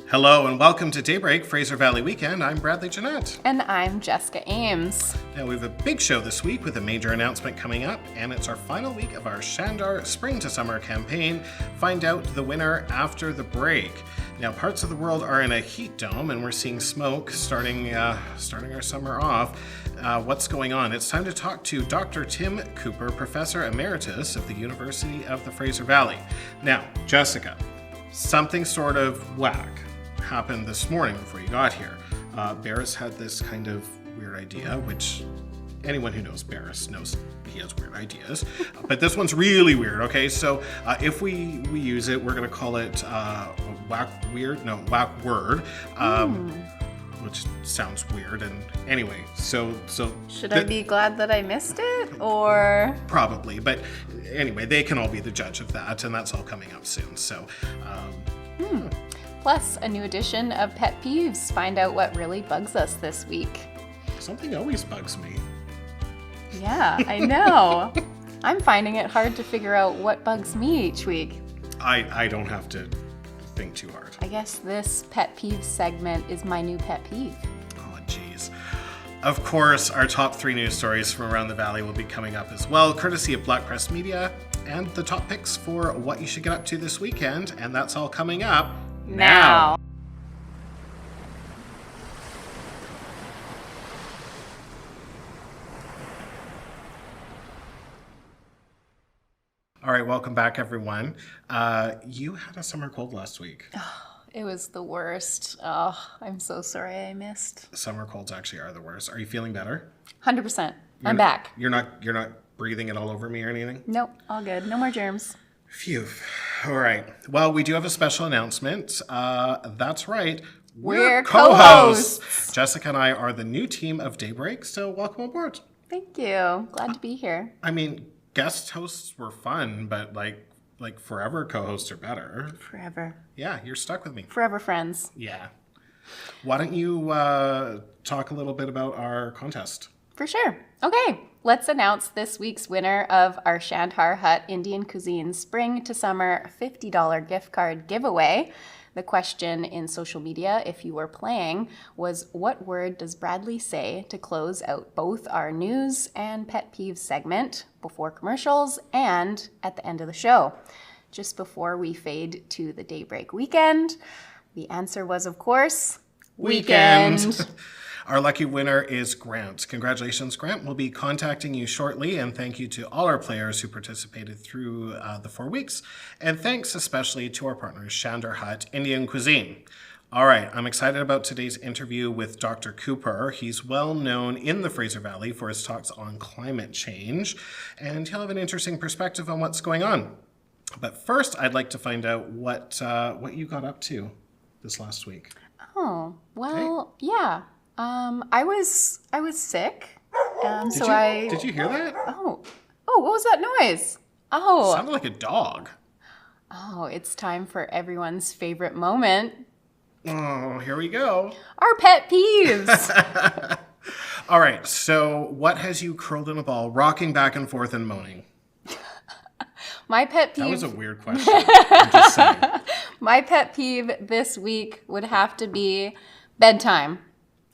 Hello and welcome to Daybreak Fraser Valley Weekend. I'm Bradley Jeanette. And I'm Jessica Ames. Now we have a big show this week with a major announcement coming up, and it's our final week of our Shandar Spring to Summer campaign. Find out the winner after the break. Now parts of the world are in a heat dome and we're seeing smoke starting our summer off. What's going on? It's time to talk to Dr. Tim Cooper, Professor Emeritus of the University of the Fraser Valley. Now, Jessica, something sort of whack happened this morning before you got here. Barris had this kind of weird idea, which anyone who knows Barris knows he has weird ideas. But this one's really weird, okay? So if we use it, we're going to call it WackWord, which sounds weird. And anyway, so should I be glad that I missed it, or? Probably, but anyway, they can all be the judge of that, and that's all coming up soon. So, Plus, a new edition of Pet Peeves. Find out what really bugs us this week. Something always bugs me. Yeah, I know. I'm finding it hard to figure out what bugs me each week. I don't have to think too hard. I guess this Pet Peeves segment is my new pet peeve. Oh, geez. Of course, our top 3 news stories from around the valley will be coming up as well, courtesy of Black Press Media, and the top picks for what you should get up to this weekend, and that's all coming up now. All right, welcome back, everyone. You had a summer cold last week. It was the worst. Oh, I'm so sorry I missed. Summer colds actually are the worst. Are you feeling better? 100%. I'm back. You're not breathing it all over me or anything? Nope, all good. No more germs. Phew. All right. Well, we do have a special announcement. That's right. We're co-hosts. Jessica and I are the new team of Daybreak, so welcome aboard. Thank you. Glad to be here. I mean, guest hosts were fun, but like forever co-hosts are better. Forever. Yeah, you're stuck with me. Forever friends. Yeah. Why don't you talk a little bit about our contest? For sure. Okay, let's announce this week's winner of our Shandar Hut Indian Cuisine Spring to Summer $50 gift card giveaway. The question in social media, if you were playing, was what word does Bradley say to close out both our news and pet peeves segment before commercials and at the end of the show? Just before we fade to the Daybreak Weekend, the answer was, of course, weekend. Our lucky winner is Grant. Congratulations, Grant. We'll be contacting you shortly, and thank you to all our players who participated through the 4 weeks. And thanks especially to our partners, Shandar Hut Indian Cuisine. All right, I'm excited about today's interview with Dr. Cooper. He's well known in the Fraser Valley for his talks on climate change, and he'll have an interesting perspective on what's going on. But first, I'd like to find out what you got up to this last week. Oh, well, yeah. I was sick. Did you hear that? Oh, what was that noise? Oh. Sounded like a dog. Oh, it's time for everyone's favorite moment. Oh, here we go. Our pet peeves. All right, so what has you curled in a ball, rocking back and forth and moaning? My pet peeve. That was a weird question. I'm just saying. My pet peeve this week would have to be bedtime.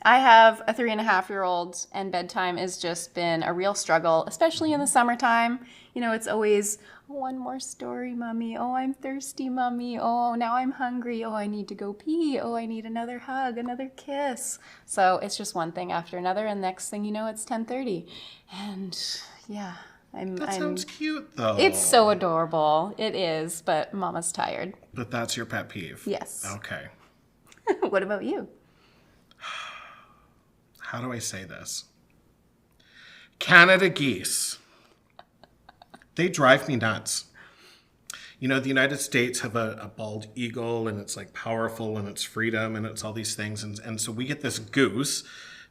I have a 3.5-year-old, and bedtime has just been a real struggle, especially in the summertime. You know, it's always, one more story, Mommy. Oh, I'm thirsty, Mommy. Oh, now I'm hungry. Oh, I need to go pee. Oh, I need another hug, another kiss. So it's just one thing after another, and next thing you know, it's 10:30. And yeah, That sounds cute, though. It's so adorable. It is, but Mama's tired. But that's your pet peeve? Yes. Okay. What about you? How do I say this? Canada geese. They drive me nuts. You know, the United States have a bald eagle, and it's like powerful, and it's freedom, and it's all these things. And so we get this goose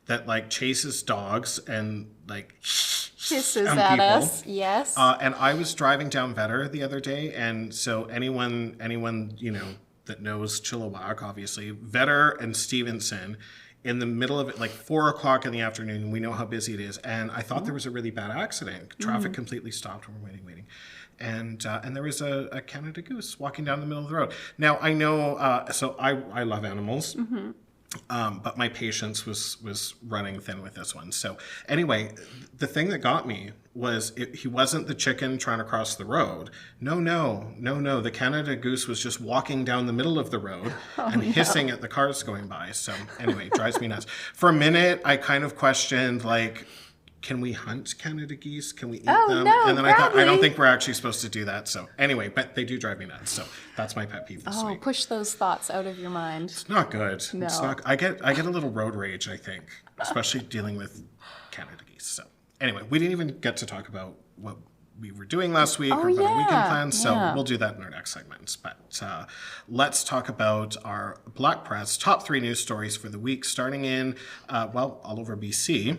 that like chases dogs and like hisses on at people. us. Yes. And I was driving down Vetter the other day, and so anyone you know that knows Chilliwack, obviously, Vetter and Stevenson, in the middle of it, like 4 o'clock in the afternoon, we know how busy it is. And I thought there was a really bad accident. Traffic completely stopped. We're waiting. and there was a Canada goose walking down the middle of the road. Now, I know, so I love animals. But my patience was running thin with this one. So anyway, the thing that got me was he wasn't the chicken trying to cross the road. No. The Canada goose was just walking down the middle of the road and hissing at the cars going by. So anyway, it drives me nuts. For a minute, I kind of questioned, like, can we hunt Canada geese? Can we eat them? No, and then I thought, I don't think we're actually supposed to do that. So anyway, but they do drive me nuts. So that's my pet peeve this week. Push those thoughts out of your mind. It's not good. No. It's not. I get a little road rage, I think, especially dealing with Canada geese. So anyway, we didn't even get to talk about what we were doing last week or what our weekend plans. So we'll do that in our next segment. But let's talk about our Black Press top 3 news stories for the week, starting in, all over BC.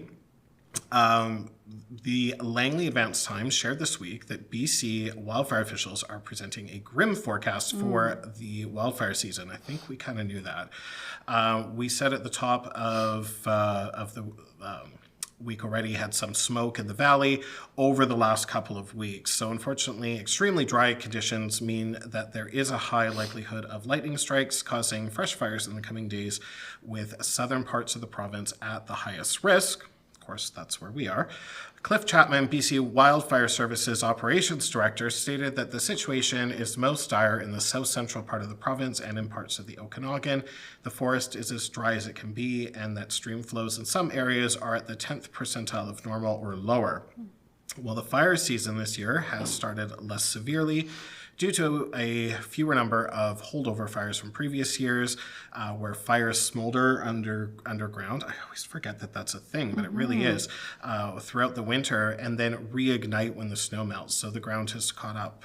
The Langley Advance Times shared this week that BC wildfire officials are presenting a grim forecast for the wildfire season. I think we kind of knew that. We said at the top of the week already had some smoke in the valley over the last couple of weeks. So unfortunately, extremely dry conditions mean that there is a high likelihood of lightning strikes causing fresh fires in the coming days, with southern parts of the province at the highest risk. Of course, that's where we are. Cliff Chapman, BC Wildfire Services Operations Director, stated that the situation is most dire in the south central part of the province and in parts of the Okanagan. The forest is as dry as it can be, and that stream flows in some areas are at the 10th percentile of normal or lower. Well, the fire season this year has started less severely due to a fewer number of holdover fires from previous years, where fires smolder underground. I always forget that that's a thing, but it really is, throughout the winter, and then reignite when the snow melts. So the ground has caught up,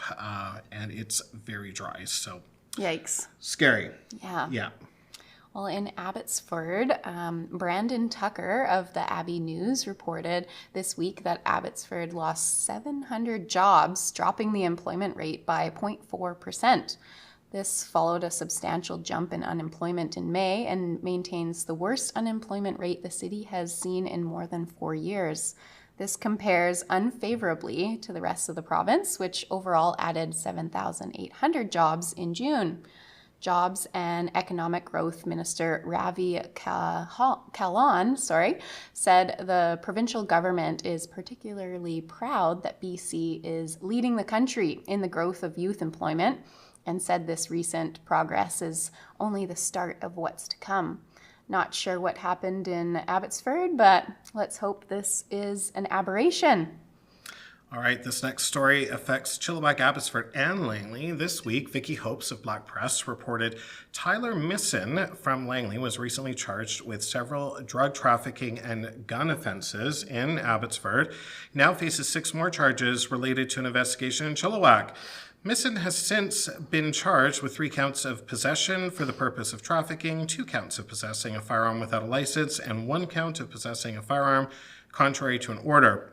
and it's very dry. So Yikes. scary. Yeah. Well, in Abbotsford, Brandon Tucker of the Abbey News reported this week that Abbotsford lost 700 jobs, dropping the employment rate by 0.4%. This followed a substantial jump in unemployment in May and maintains the worst unemployment rate the city has seen in more than 4 years. This compares unfavorably to the rest of the province, which overall added 7,800 jobs in June. Jobs and Economic Growth Minister Ravi Kahlon said the provincial government is particularly proud that BC is leading the country in the growth of youth employment, and said this recent progress is only the start of what's to come. Not sure what happened in Abbotsford, but let's hope this is an aberration. All right, this next story affects Chilliwack, Abbotsford, and Langley. This week, Vicky Hopes of Black Press reported Tyler Misson from Langley was recently charged with several drug trafficking and gun offenses in Abbotsford. He now faces 6 more charges related to an investigation in Chilliwack. Misson has since been charged with 3 counts of possession for the purpose of trafficking, 2 counts of possessing a firearm without a license, and 1 count of possessing a firearm contrary to an order.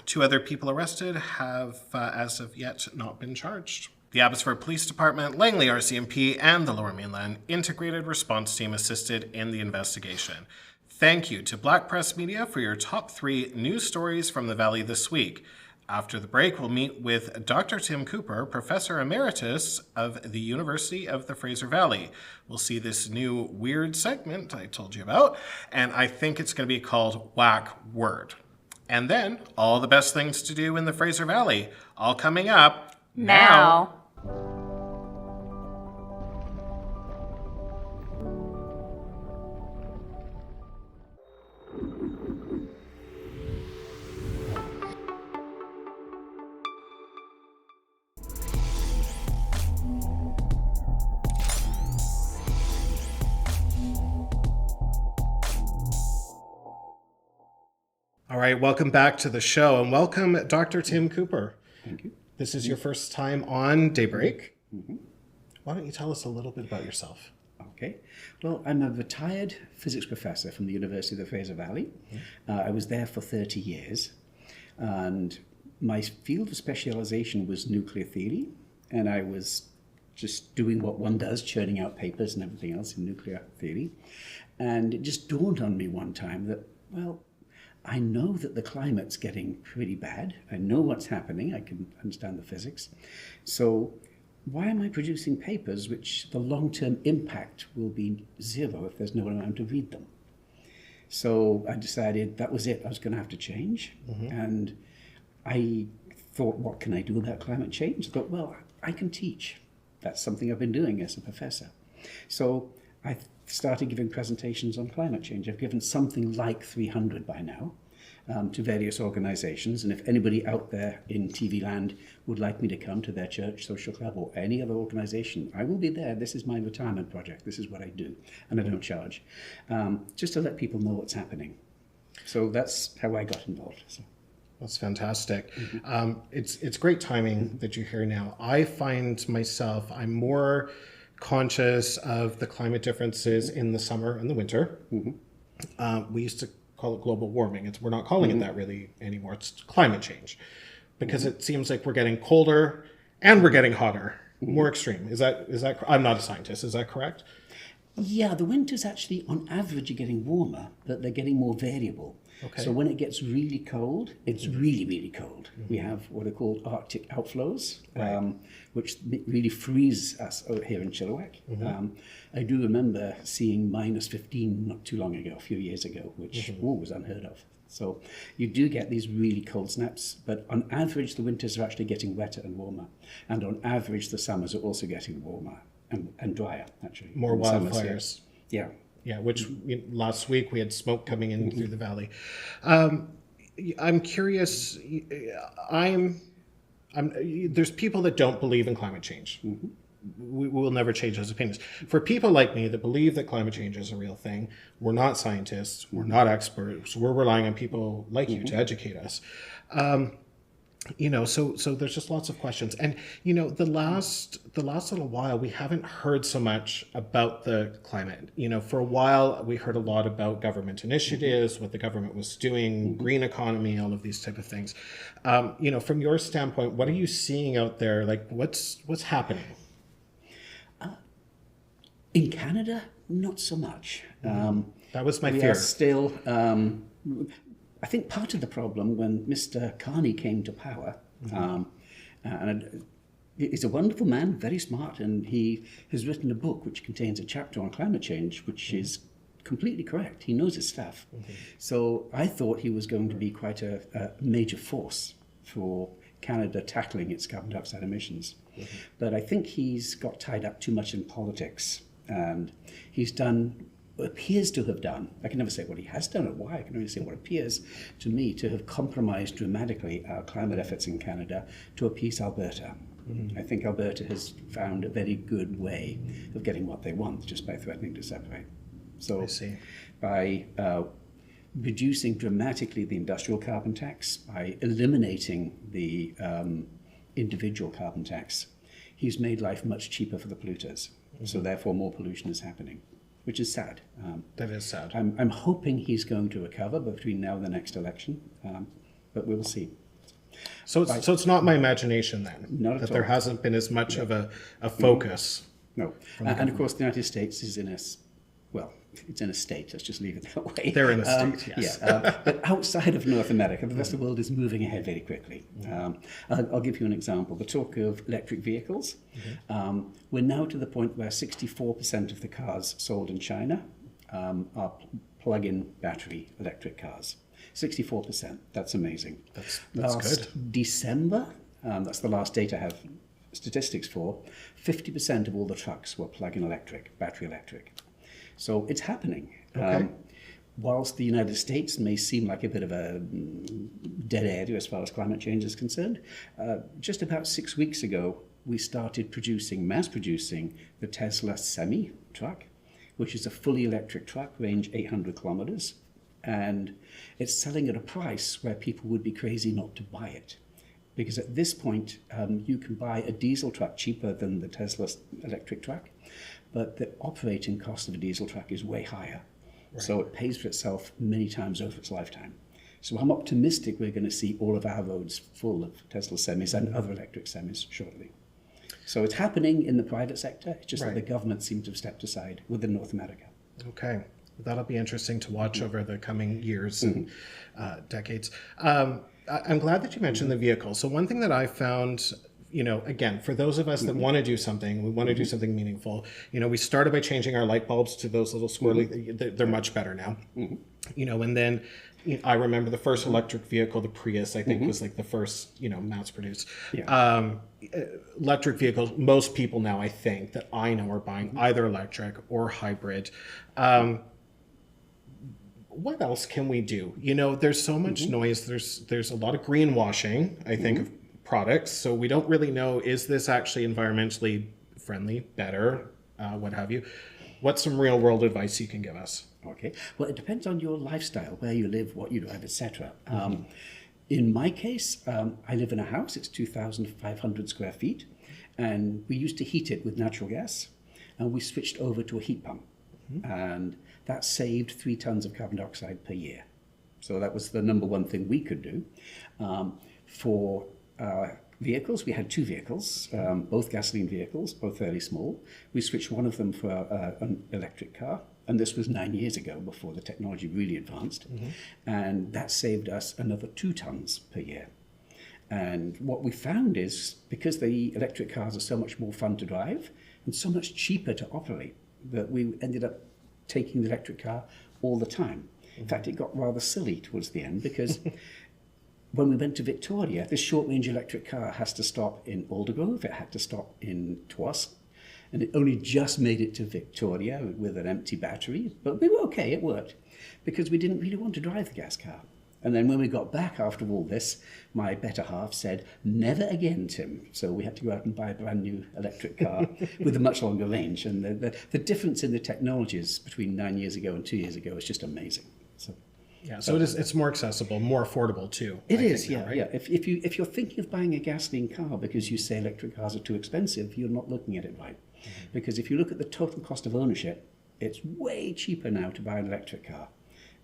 2 other people arrested have, as of yet, not been charged. The Abbotsford Police Department, Langley RCMP, and the Lower Mainland Integrated Response Team assisted in the investigation. Thank you to Black Press Media for your top 3 news stories from the Valley this week. After the break, we'll meet with Dr. Tim Cooper, Professor Emeritus of the University of the Fraser Valley. We'll see this new weird segment I told you about, and I think it's going to be called WackWord. And then, all the best things to do in the Fraser Valley, all coming up now. All right, welcome back to the show, and welcome Dr. Tim Cooper. Thank you. This is your first time on Daybreak. Mm-hmm. Why don't you tell us a little bit about yourself? Okay. Well, I'm a retired physics professor from the University of the Fraser Valley. I was there for 30 years, and my field of specialization was nuclear theory, and I was just doing what one does, churning out papers and everything else in nuclear theory. And it just dawned on me one time that, well, I know that the climate's getting pretty bad. I know what's happening. I can understand the physics. So why am I producing papers which the long-term impact will be zero if there's no one around to read them? So I decided that was it. I was going to have to change. And I thought, what can I do about climate change? I thought, well, I can teach. That's something I've been doing as a professor. So I started giving presentations on climate change. I've given something like 300 by now to various organizations. And if anybody out there in TV land would like me to come to their church, social club, or any other organization, I will be there. This is my retirement project. This is what I do. And I don't charge. Just to let people know what's happening. So that's how I got involved. So. That's fantastic. It's great timing that you're here now. I find myself, I'm more conscious of the climate differences in the summer and the winter. We used to call it global warming. We're not calling it that really anymore. It's climate change, because it seems like we're getting colder and we're getting hotter, more extreme. Is that? I'm not a scientist. Is that correct? Yeah, the winters actually, on average, are getting warmer, but they're getting more variable. Okay. So when it gets really cold, it's really, really cold. We have what are called Arctic outflows, which really freeze us out here in Chilliwack. I do remember seeing -15 not too long ago, a few years ago, which was unheard of. So you do get these really cold snaps, but on average, the winters are actually getting wetter and warmer. And on average, the summers are also getting warmer and drier, actually. More wildfires. Yeah. Yeah, which last week we had smoke coming in through the valley. I'm curious. There's people that don't believe in climate change. We will never change those opinions. For people like me that believe that climate change is a real thing, we're not scientists, we're not experts. We're relying on people like you to educate us. So there's just lots of questions. And, the last little while, we haven't heard so much about the climate. For a while, we heard a lot about government initiatives, what the government was doing, green economy, all of these type of things. From your standpoint, what are you seeing out there? Like, what's happening? In Canada, not so much. That was my we fear. Are still... I think part of the problem when Mr. Carney came to power, and he's a wonderful man, very smart, and he has written a book which contains a chapter on climate change, which is completely correct. He knows his stuff. So I thought he was going to be quite a major force for Canada tackling its carbon dioxide emissions. But I think he's got tied up too much in politics, and he's appears to have done, I can never say what he has done or why, I can only say what appears to me to have compromised dramatically our climate efforts in Canada to appease Alberta. I think Alberta has found a very good way of getting what they want just by threatening to separate. So by reducing dramatically the industrial carbon tax, by eliminating the individual carbon tax, he's made life much cheaper for the polluters. So therefore more pollution is happening, which is sad. That is sad. I'm hoping he's going to recover between now and the next election, but we'll see. So it's not my imagination then, not at that all. there hasn't been as much of a focus. No. And of course the United States is it's in a state, let's just leave it that way. They're in a state, yes. But outside of North America, the rest of the world is moving ahead very quickly. I'll give you an example. The talk of electric vehicles. We're now to the point where 64% of the cars sold in China are plug-in battery electric cars. 64%. That's amazing. That's last good. December, that's the last date I have statistics for, 50% of all the trucks were plug-in electric, battery electric. So it's happening. Okay. Whilst the United States may seem like a bit of a dead area as far as climate change is concerned, just about 6 weeks ago, we started mass producing the Tesla Semi truck, which is a fully electric truck, range 800 kilometers. And it's selling at a price where people would be crazy not to buy it. Because at this point, you can buy a diesel truck cheaper than the Tesla electric truck, but the operating cost of a diesel truck is way higher. Right. So it pays for itself many times over its lifetime. So I'm optimistic we're going to see all of our roads full of Tesla semis and other electric semis shortly. So it's happening in the private sector. It's just that the government seems to have stepped aside within North America. Okay. That'll be interesting to watch over the coming years and decades. I'm glad that you mentioned the vehicle. So one thing that I found, again, for those of us that want to do something, we want to do something meaningful. We started by changing our light bulbs to those little squirrely. They're much better now. And then I remember the first electric vehicle, the Prius, I think was like the first, mass produced. Yeah. Electric vehicles, most people now, I think, that I know are buying either electric or hybrid. What else can we do? There's so much noise. There's a lot of greenwashing, I think, of products. So we don't really know, is this actually environmentally friendly, better, what have you? What's some real world advice you can give us? Okay. Well, it depends on your lifestyle, where you live, what you drive, etc. In my case, I live in a house. It's 2,500 square feet. And we used to heat it with natural gas. And we switched over to a heat pump. And that saved 3 tons of carbon dioxide per year. So that was the number one thing we could do. For vehicles, we had 2 vehicles, both gasoline vehicles, both fairly small. We switched one of them for an electric car. And this was 9 years ago, before the technology really advanced. And that saved us another 2 tons per year. And what we found is, because the electric cars are so much more fun to drive and so much cheaper to operate, that we ended up taking the electric car all the time. In fact, it got rather silly towards the end, because when we went to Victoria, this short-range electric car has to stop in Aldergrove, it had to stop in Twas, and it only just made it to Victoria with an empty battery. But we were okay, it worked, because we didn't really want to drive the gas car. And then when we got back after all this, my better half said, never again, Tim. So we had to go out and buy a brand new electric car with a much longer range. And the difference in the technologies between 9 years ago and 2 years ago is just amazing. So it's more accessible, more affordable too. It is, yeah. If you're thinking of buying a gasoline car because you say electric cars are too expensive, you're not looking at it right. Because if you look at the total cost of ownership, it's way cheaper now to buy an electric car,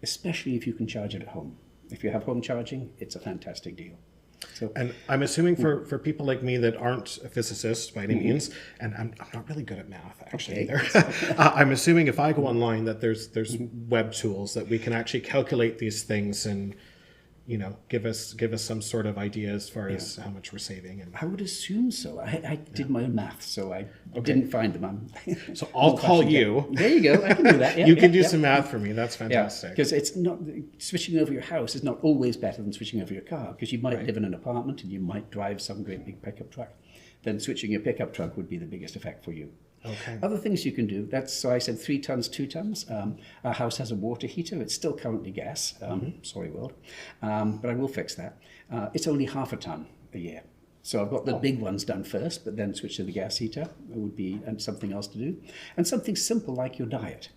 especially if you can charge it at home. If you have home charging, it's a fantastic deal. So, and I'm assuming for people like me that aren't a physicist by any means, and I'm not really good at math actually either. I'm assuming if I go online that there's web tools that we can actually calculate these things and give us some sort of idea as far as how much we're saving. And I would assume so. I did my own math, so I didn't find them. So I'll call you. There you go. I can do that. You can do some math for me. That's fantastic. Because it's not switching over your house is not always better than switching over your car. Because you might live in an apartment and you might drive some great big pickup truck. Then switching your pickup truck would be the biggest effect for you. Okay. Other things you can do, so I said 3 tons, 2 tons. Our house has a water heater. It's still currently gas. Sorry, world. But I will fix that. It's only half a ton a year. So I've got the big ones done first, but then switch to the gas heater. It would be something else to do. And something simple like your diet.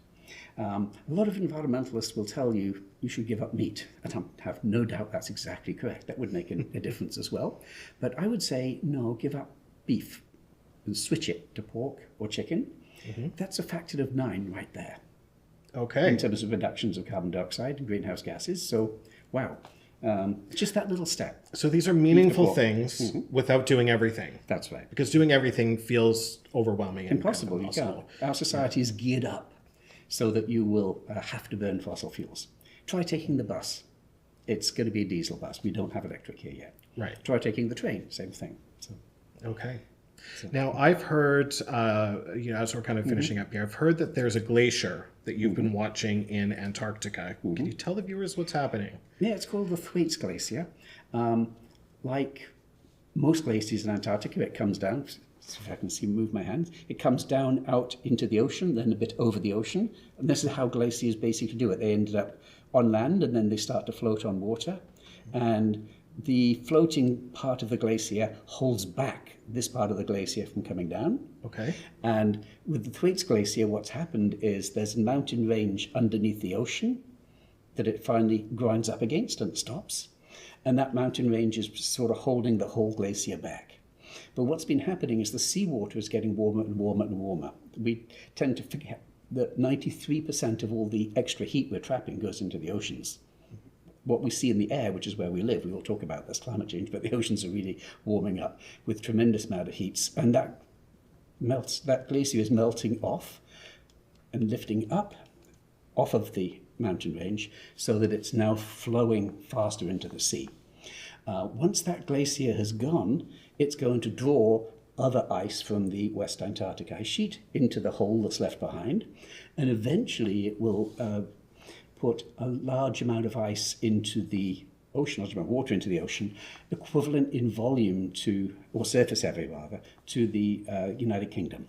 A lot of environmentalists will tell you you should give up meat. And I have no doubt that's exactly correct. That would make a difference as well. But I would say, no, give up beef and switch it to pork or chicken. That's a factor of 9 right there. Okay. In terms of reductions of carbon dioxide and greenhouse gases. So, wow. Just that little step. So these are meaningful things without doing everything. That's right. Because doing everything feels overwhelming. Impossible. You can't. Our society is geared up so that you will have to burn fossil fuels. Try taking the bus. It's going to be a diesel bus. We don't have electric here yet. Right. Try taking the train. Same thing. So. Okay. Now, I've heard, as we're kind of finishing up here, I've heard that there's a glacier that you've been watching in Antarctica. Can you tell the viewers what's happening? Yeah, it's called the Thwaites Glacier. Like most glaciers in Antarctica, it comes down, if I can move my hands, it comes down out into the ocean, then a bit over the ocean. And this is how glaciers basically do it. They ended up on land and then they start to float on water. And the floating part of the glacier holds back this part of the glacier from coming down. Okay. And with the Thwaites Glacier, what's happened is there's a mountain range underneath the ocean that it finally grinds up against and stops. And that mountain range is sort of holding the whole glacier back. But what's been happening is the seawater is getting warmer and warmer and warmer. We tend to forget that 93% of all the extra heat we're trapping goes into the oceans. What we see in the air, which is where we live, we will talk about this climate change, but the oceans are really warming up with tremendous amount of heats. And that glacier is melting off and lifting up off of the mountain range so that it's now flowing faster into the sea. Once that glacier has gone, it's going to draw other ice from the West Antarctic ice sheet into the hole that's left behind, and eventually it will put a large amount of ice into the ocean, large amount of water into the ocean, equivalent in volume to, or surface area rather, to the United Kingdom.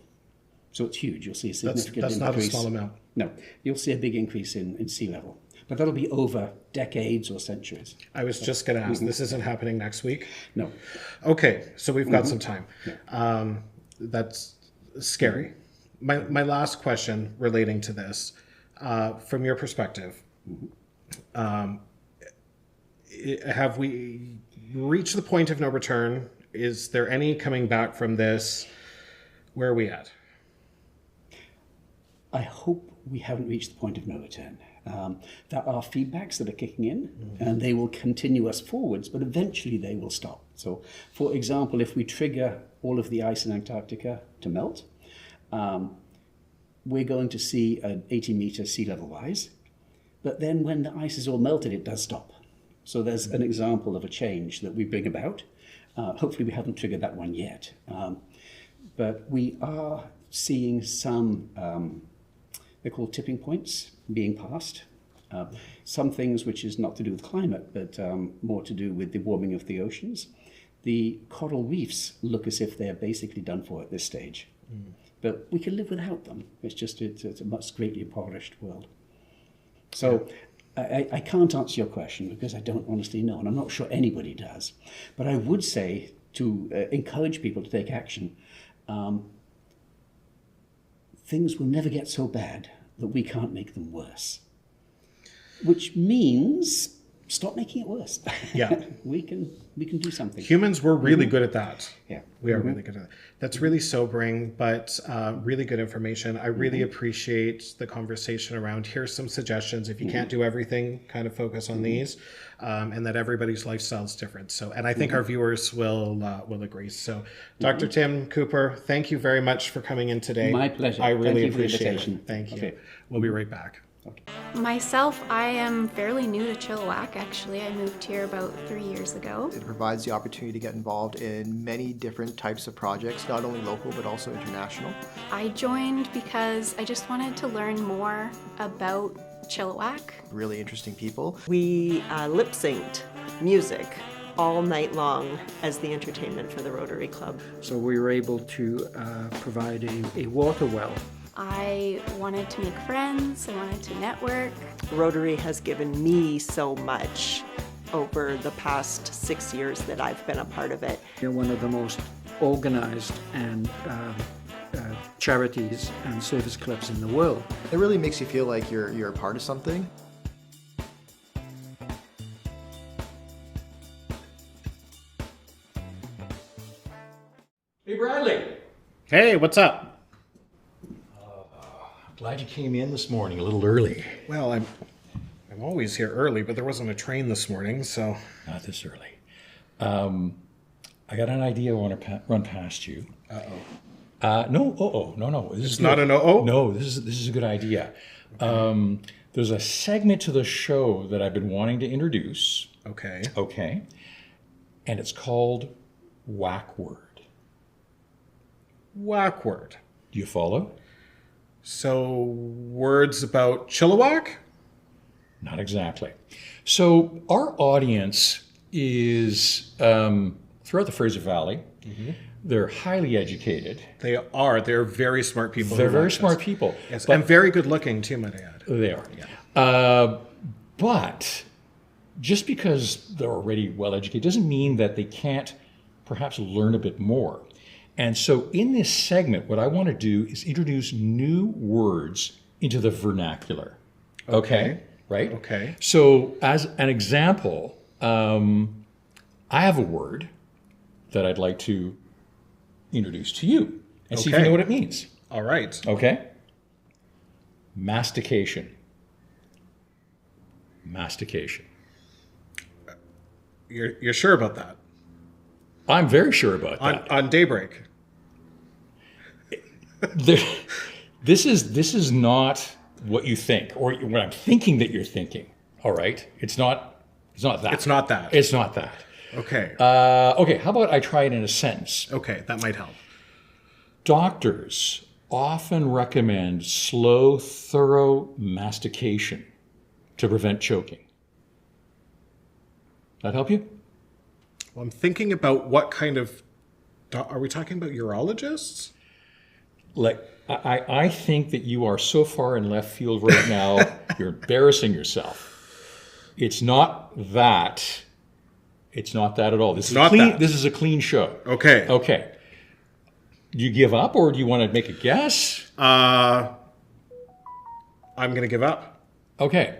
So it's huge. You'll see a significant that's increase. not a small amount. No, you'll see a big increase in sea level. But that'll be over decades or centuries. I was just going to ask, this isn't happening next week? No. Okay, so we've got some time. That's scary. My last question relating to this, from your perspective, have we reached the point of no return? Is there any coming back from this? Where are we at? I hope we haven't reached the point of no return. There are feedbacks that are kicking in, and they will continue us forwards, but eventually they will stop. So, for example, if we trigger all of the ice in Antarctica to melt, we're going to see an 80-meter sea level rise. But then when the ice is all melted, it does stop. So there's an example of a change that we bring about. Hopefully we haven't triggered that one yet. But we are seeing some, they're called tipping points, being passed. Some things which is not to do with climate, but more to do with the warming of the oceans. The coral reefs look as if they're basically done for at this stage. But we can live without them. It's a much greatly impoverished world. So I can't answer your question because I don't honestly know, and I'm not sure anybody does. But I would say to encourage people to take action, things will never get so bad that we can't make them worse. Which means stop making it worse. Yeah. we can do something. Humans were really good at that. Yeah. We are really good at that. That's really sobering, but really good information. I really appreciate the conversation around here's some suggestions. If you can't do everything, kind of focus on these, and that everybody's lifestyle is different. So, and I think our viewers will agree. So, Dr. Tim Cooper, thank you very much for coming in today. My pleasure. I really Thank you for the appreciate invitation. it. Thank you. Okay. We'll be right back. Myself, I am fairly new to Chilliwack, actually. I moved here about 3 years ago. It provides the opportunity to get involved in many different types of projects, not only local but also international. I joined because I just wanted to learn more about Chilliwack. Really interesting people. We lip synced music all night long as the entertainment for the Rotary Club. So we were able to provide a water well. I wanted to make friends, I wanted to network. Rotary has given me so much over the past 6 years that I've been a part of it. You're one of the most organized and charities and service clubs in the world. It really makes you feel like you're a part of something. Hey, Bradley. Hey, what's up? Glad you came in this morning a little early. Well, I'm always here early, but there wasn't a train this morning, so. Not this early. I got an idea I want to run past you. No. This is not good. an uh-oh? No, this is a good idea. There's a segment to the show that I've been wanting to introduce. Okay. Okay. And it's called WackWord. WackWord. Do you follow? So, words about Chilliwack? Not exactly. So our audience is throughout the Fraser Valley. They're highly educated. They are. They're very smart people. They're who very watch smart this. people. Yes, But and very good looking too, might I add. they are. But just because they're already well educated doesn't mean that they can't perhaps learn a bit more. And so in this segment, what I want to do is introduce new words into the vernacular. Okay. Right? Okay. So as an example, I have a word that I'd like to introduce to you and see if you Okay. know what it means. All right. Okay? Mastication. Mastication. You're sure about that? I'm very sure about that. On Daybreak. This is not what you think or what I'm thinking that you're thinking. All right? It's not that. It's not that. It's not that. Okay. Okay, how about I try it in a sentence? Okay, that might help. Doctors often recommend slow, thorough mastication to prevent choking. That help you? Well, I'm thinking about what kind of... Are we talking about urologists? Like, I think that you are so far in left field right now, you're embarrassing yourself. It's not that. It's not that at all. This is Not clean. that. This is a clean show. Okay. Okay. Do you give up, or do you want to make a guess? I'm going to give up. Okay.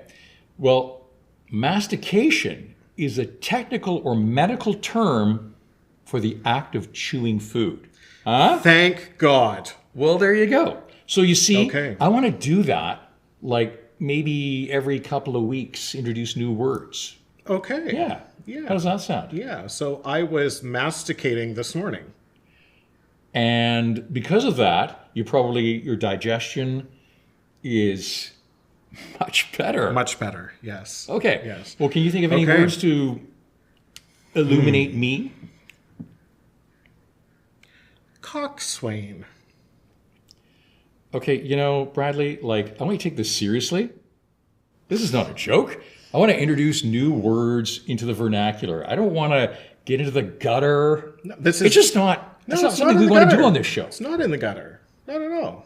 Well, mastication is a technical or medical term for the act of chewing food. Huh? Thank God. Well, there you go. So you see, Okay. I want to do that like maybe every couple of weeks, introduce new words. Okay. Yeah. Yeah. How does that sound? Yeah, so I was masticating this morning. And because of that, your digestion is much better. Much better, yes. Okay. Yes. Well, can you think of any Okay. words to illuminate me? Coxswain. Okay, Bradley, I want you to take this seriously. This is not a joke. I want to introduce new words into the vernacular. I don't want to get into the gutter. No, this is It's just not, No, it's not it's something not we in the want to gutter. do on this show. It's not in the gutter. Not at all.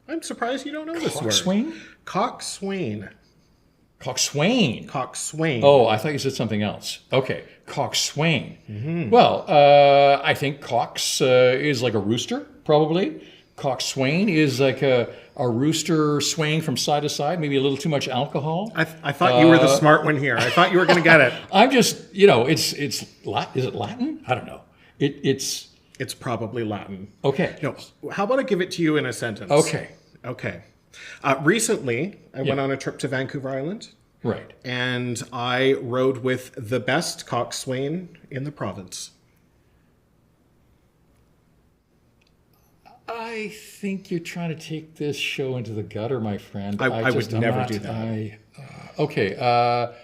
I'm surprised you don't know this word. Coxswain? Coxswain. Coxswain. Coxswain. Oh, I thought you said something else. Okay, coxswain. Mm-hmm. Well, I think cox is like a rooster, probably. Coxswain is like a rooster swaying from side to side, maybe a little too much alcohol. I thought you were the smart one here. I thought you were going to get it. I'm just, it's is it Latin? I don't know. It's It's probably Latin. okay. No, how about I give it to you in a sentence? Okay. Okay. Recently, I went on a trip to Vancouver Island, Right. and I rode with the best coxswain in the province. I think you're trying to take this show into the gutter, my friend. I would I'm never not- do that. Okay.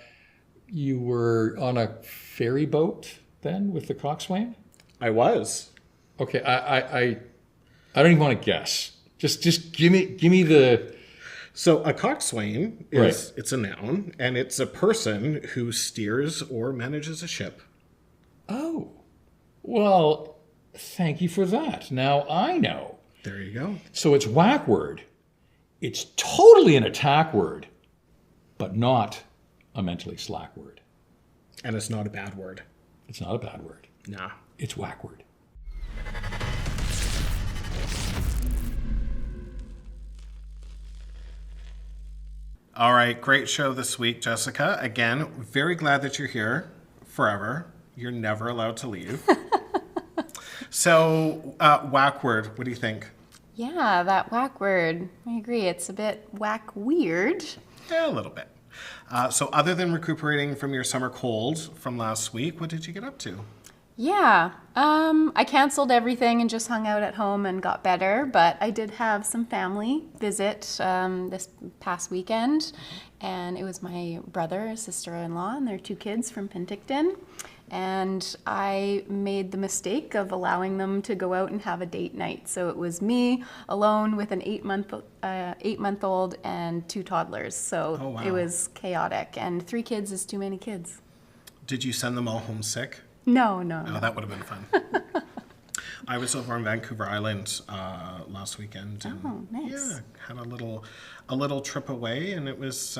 You were on a ferry boat then with the coxswain? I was. Okay. I don't even want to guess. Just give me the. So a coxswain is Right. it's a noun, and it's a person who steers or manages a ship. Oh, well, thank you for that. Now I know. There you go. So it's WackWord. It's totally an attack word, but not a mentally slack word. And it's not a bad word. It's not a bad word. Nah. It's WackWord. All right, great show this week, Jessica. Again, very glad that you're here forever. You're never allowed to leave. So, WackWord, what do you think? Yeah, that whack word. I agree. It's a bit whack weird. Yeah, a little bit. So other than recuperating from your summer cold from last week, what did you get up to? Yeah, I canceled everything and just hung out at home and got better, but I did have some family visit this past weekend, and it was my brother, sister-in-law, and their 2 kids from Penticton, and I made the mistake of allowing them to go out and have a date night. So it was me alone with an 8-month-old and 2 toddlers. So Oh, wow. It was chaotic, and 3 kids is too many kids. Did you send them all home sick? No. Oh, that would have been fun. I was over on Vancouver Island last weekend. And, Oh, nice. Yeah, had a little trip away, and it was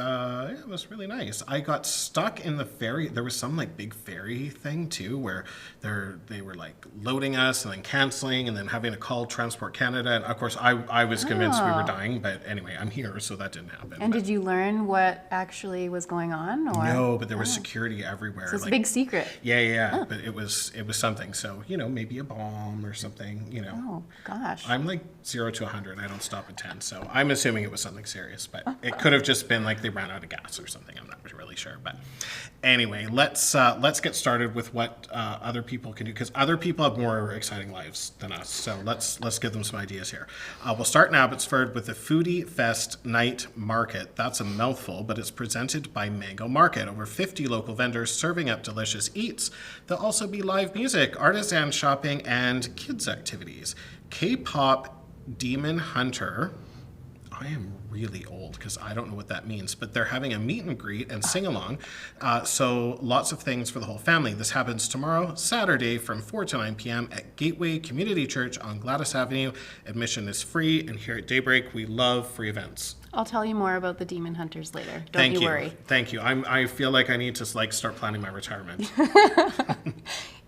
really nice. I got stuck in the ferry. There was some big ferry thing too, where they were loading us and then canceling, and then having to call Transport Canada. And of course, I was convinced we were dying, but anyway, I'm here, so that didn't happen. And But- did you learn what actually was going on? Or? No, but there was security everywhere. So it's a big secret. Yeah, but it was something. So maybe a bomb or something, Oh, gosh. I'm like 0 to 100. I don't stop at 10. So I'm assuming it was something serious, but it could have just been like they ran out of gas or something. I'm not really sure. But anyway, let's get started with what other people can do, because other people have more exciting lives than us. So let's give them some ideas here. We'll start in Abbotsford with the Foodie Fest Night Market. That's a mouthful, but it's presented by Mango Market. Over 50 local vendors serving up delicious eats. There'll also be live music, artisan shopping, and kids activities. K-pop Demon Hunter. I am really old because I don't know what that means, but they're having a meet and greet and sing along. So lots of things for the whole family. This happens tomorrow, Saturday, from 4 to 9 p.m. at Gateway Community Church on Gladys Avenue. Admission is free, and here at Daybreak, we love free events. I'll tell you more about the Demon Hunters later. Don't you worry. Thank you. I feel like I need to start planning my retirement.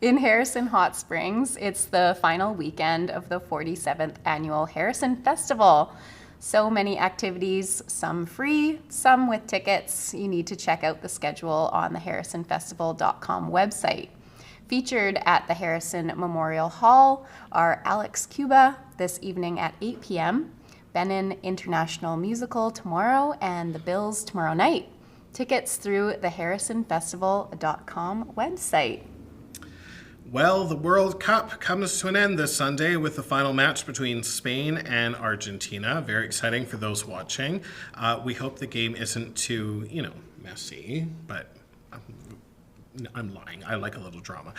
In Harrison Hot Springs, it's the final weekend of the 47th annual Harrison Festival. So many activities, some free, some with tickets. You need to check out the schedule on the harrisonfestival.com website. Featured at the Harrison Memorial Hall are Alex Cuba this evening at 8 p.m., Benin International Musical tomorrow, and the Bills tomorrow night. Tickets through the harrisonfestival.com website. Well, the World Cup comes to an end this Sunday with the final match between Spain and Argentina. Very exciting for those watching. We hope the game isn't too, messy, but I'm lying. I like a little drama.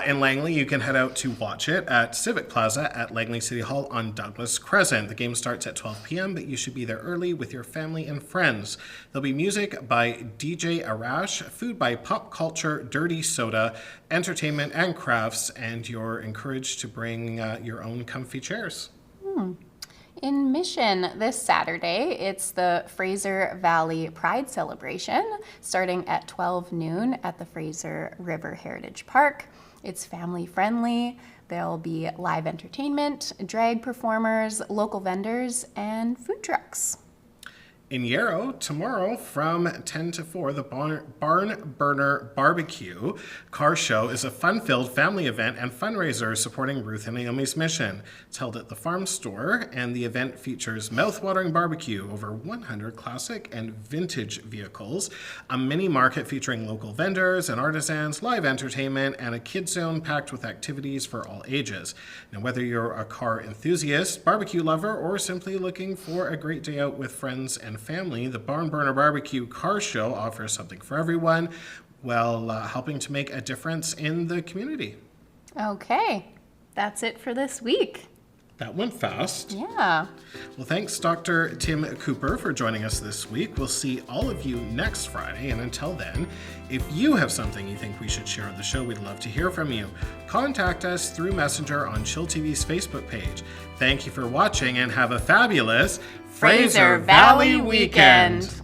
In Langley, you can head out to watch it at Civic Plaza at Langley City Hall on Douglas Crescent. The game starts at 12 p.m., but you should be there early with your family and friends. There'll be music by DJ Arash, food by Pop Culture, Dirty Soda, entertainment and crafts, and you're encouraged to bring your own comfy chairs. In Mission this Saturday, it's the Fraser Valley Pride Celebration, starting at 12 noon at the Fraser River Heritage Park. It's family friendly. There'll be live entertainment, drag performers, local vendors, and food trucks. In Yarrow, tomorrow from 10 to 4, the Barn Burner Barbecue Car Show is a fun-filled family event and fundraiser supporting Ruth and Naomi's mission. It's held at the farm store, and the event features mouth-watering barbecue, over 100 classic and vintage vehicles, a mini market featuring local vendors and artisans, live entertainment, and a kids zone packed with activities for all ages. Now, whether you're a car enthusiast, barbecue lover, or simply looking for a great day out with friends and family, the Barn Burner Barbecue Car Show offers something for everyone, while helping to make a difference in the community. Okay, that's it for this week. That went fast. Yeah. Well, thanks, Dr. Tim Cooper, for joining us this week. We'll see all of you next Friday, and until then, if you have something you think we should share on the show, we'd love to hear from you. Contact us through Messenger on Chill TV's Facebook page. Thank you for watching, and have a fabulous Fraser Valley Weekend.